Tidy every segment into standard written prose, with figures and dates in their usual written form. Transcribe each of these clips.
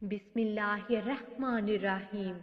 बिस्मिल्लाहिर्रहमानिर्रहीम।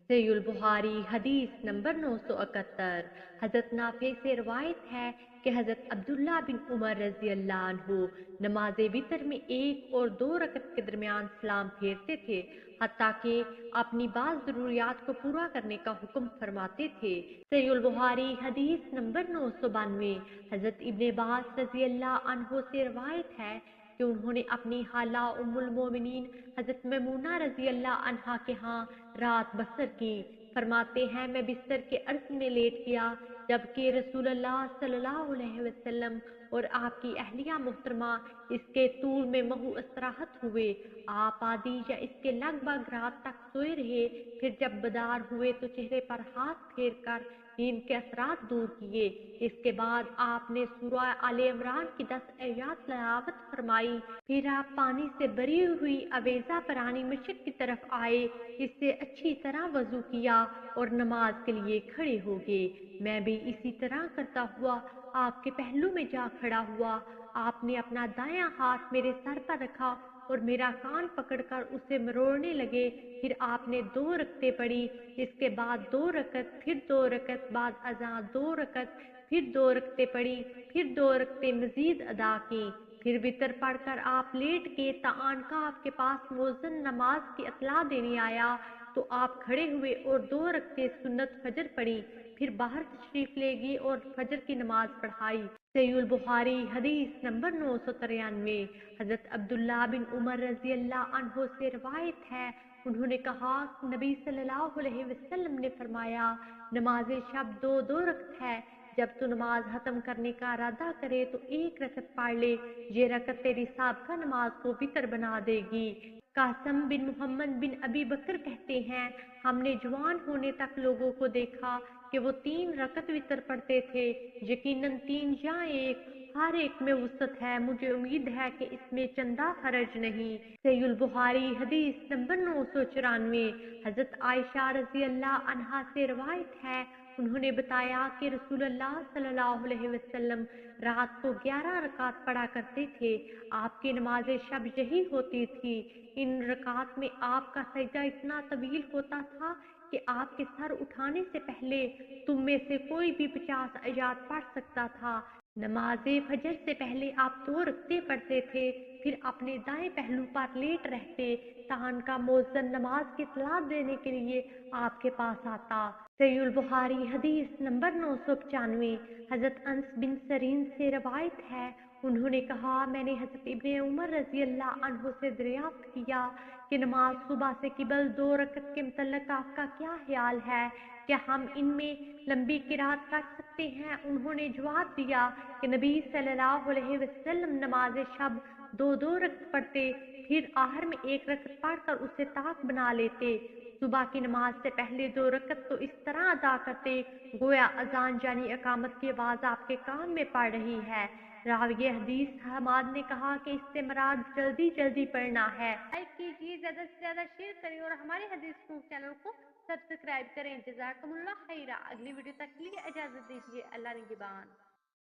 सहीहुल बुखारी हदीस नंबर 971। हज़रत नाफे से रवायत है कि हज़रत अब्दुल्ला बिन उमर रज़ी अल्लाह अन्हु नमाज वितर में 1 और 2 रकत के दरमियान सलाम फेरते थे, हत्ता कि अपनी बाज़ ज़रूरियात को पूरा करने का हुक्म फरमाते थे। सहीहुल बुखारी हदीस नंबर 992। हज़रत इब्ने अब्बास रज़ी अल्लाह अन्हु से रवायत है कि उन्होंने अपनी हाला उम्मुल मोमिनीन हज़रत मैमूना रज़ी अल्लाह अन्हा के यहाँ रात बसर की। फरमाते हैं, मैं बिस्तर के अर्ज़ में लेट गया जबकि रसूलुल्लाह सल्लल्लाहु अलैहि वसल्लम और आपकी अहलिया मोहतरमा इसके तूल में महू istirahat हुए। आप आधी या इसके लगभग रात तक सोए रहे। फिर जब बेदार हुए तो चेहरे पर हाथ फेर कर नींद के असरात दूर किए। इसके बाद आपने सूरह आले इमरान की 10 आयत तिलावत फरमाई। फिर आप पानी से भरी हुई अवेजा परानी मस्जिद की तरफ आए, इससे अच्छी तरह वजू किया और नमाज के लिए खड़े हो गए। मैं भी इसी तरह करता हुआ आपके पहलू में जा खड़ा हुआ। आपने अपना दायां हाथ मेरे सर पर रखा और मेरा कान पकड़कर उसे मरोड़ने लगे। फिर आपने 2 रकतें पढ़ी, इसके बाद 2 रकत, फिर 2 रकत, बाद अज़ां 2 रकत, फिर 2 रकतें पढ़ी, फिर 2 रकतें मजीद अदा की। फिर वितर पढ़कर आप लेट गए। तान का आपके पास मुअज्जिन नमाज की इत्तला देने आया तो आप खड़े हुए और 2 रकतें सुन्नत फजर पढ़ी। फिर बाहर तशरीफ ले गए और फजर की नमाज पढ़ाई। सहीहुल बुखारी हदीस नंबर 993। हज़रत अब्दुल्ला बिन उमर रज़ी अल्लाह अन्हु से रवायत है, उन्होंने कहा, नबी सल्लल्लाहु अलैहि वसल्लम ने फरमाया, नमाज शब 2-2 रकत है। जब तू नमाज खत्म करने का इरादा करे तो 1 रकत पढ़ ले। ये रकत तेरी साबका नमाज को वितर बना देगी। कासम बिन मोहम्मद बिन अबी बकर कहते हैं, हमने जवान होने तक लोगों को देखा कि वो 3 रकत वितर पढ़ते थे। यकीनन 3 या 1, हर एक में वसत है। मुझे उम्मीद है कि इसमें चंदा हरज नहीं। सहीहुल बुखारी हदीस नंबर 994। हज़रत आयशा रज़ी अल्लाह अन्हा से रवायत है, उन्होंने बताया कि रसूलुल्लाह सल्लल्लाहु अलैहि वसल्लम रात को 11 रकात पढ़ा करते थे। आपकी नमाज शब यही होती थी। इन रकात में आपका सजदा इतना तवील होता था कि आपके सर उठाने से पहले तुम में से कोई भी 50 आयत पढ़ सकता था। नमाज फजर से पहले आप 2 रकतें पढ़ते थे, फिर अपने दाएं पहलू पर लेट रहते। तान का मुअज्जिन नमाज की इत्तला देने के लिए आपके पास आता। सहीहुल बुखारी हदीस नंबर 995। हज़रत अनस बिन सरीन से रवायत है, उन्होंने कहा, मैंने हज़रत इब्ने उमर रज़ी अल्लाह अन्हु से दरियाफ्त किया कि नमाज सुबह से किबल 2 रकत के मुतल्लिक़ आपका क्या ख्याल है? क्या हम इनमें लंबी किरात कर सकते हैं? उन्होंने जवाब दिया कि नबी सल्लल्लाहु अलैहि वसल्लम नमाज शब 2-2 रकत पढ़ते, फिर आखिर में 1 रकत पढ़कर उसे ताक बना लेते। सुबह की नमाज से पहले 2 रकत तो इस तरह अदा करते गोया अजान यानी इकामत की आवाज़ आपके कान में पड़ रही है। रावी हदीस हमाद ने कहा कि इससे मुराद जल्दी जल्दी पढ़ना है। लाइक कीजिए, ज़्यादा से ज़्यादा शेयर करें और हमारे हदीस प्रूफ चैनल को सब्सक्राइब करें। जज़ाकुमुल्लाह खैरा। अगली वीडियो तक के लिए इजाज़त दीजिए। अल्लाह निगहबान।